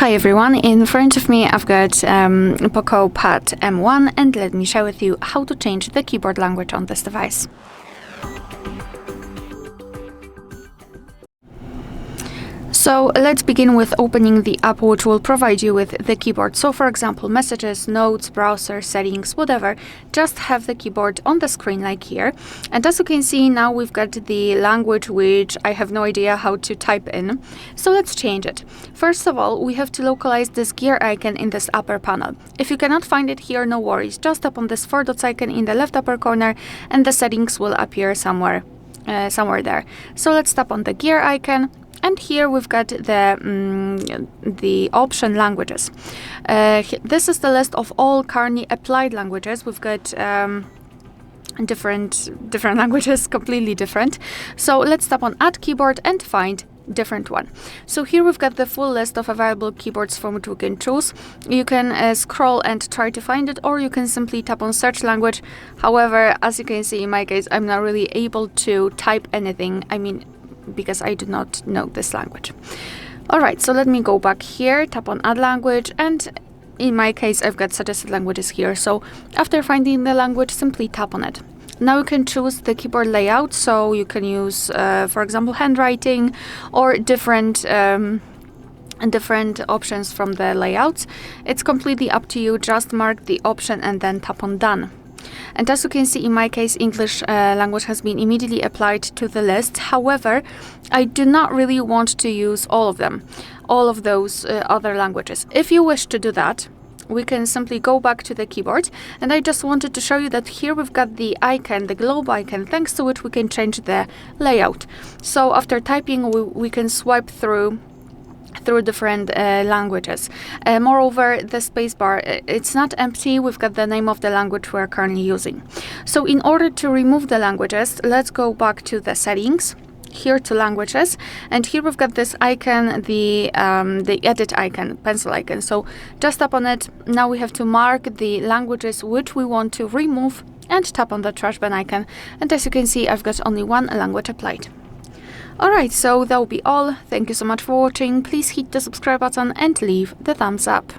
Hi everyone, in front of me I've got POCO Pad M1 and let me share with you how to change the keyboard language on this device. So let's begin with opening the app which will provide you with the keyboard. So for example, messages, notes, browser, settings, whatever, just have the keyboard on the screen like here. And as you can see now we've got the language which I have no idea how to type in. So let's change it. First of all, we have to localize this gear icon in this upper panel. If you cannot find it here, no worries. Just tap on this 4 dots icon in the left upper corner and the settings will appear somewhere there. So let's tap on the gear icon. And here we've got the option languages. This is the list of all currently applied languages. We've got different languages, completely different. So let's tap on Add Keyboard and find different one. So here we've got the full list of available keyboards from which we can choose. You can scroll and try to find it, or you can simply tap on Search Language. However, as you can see in my case, I'm not really able to type anything. I mean, because I do not know this language. Alright, so let me go back here, tap on Add Language, and in my case I've got suggested languages here. So after finding the language, simply tap on it. Now you can choose the keyboard layout, so you can use, for example, handwriting or different options from the layouts. It's completely up to you, just mark the option and then tap on Done. And as you can see, in my case, English language has been immediately applied to the list. However, I do not really want to use all of them, all of those other languages. If you wish to do that, we can simply go back to the keyboard. And I just wanted to show you that here we've got the icon, the globe icon, thanks to which we can change the layout. So after typing, we can swipe through different languages. Moreover, the spacebar, it's not empty. We've got the name of the language we're currently using. So in order to remove the languages, let's go back to the settings, here to languages, and here we've got this icon, the edit icon, pencil icon. So just tap on it. Now we have to mark the languages which we want to remove and tap on the trash bin icon. And as you can see, I've got only one language applied. Alright, so that will be all. Thank you so much for watching. Please hit the subscribe button and leave the thumbs up.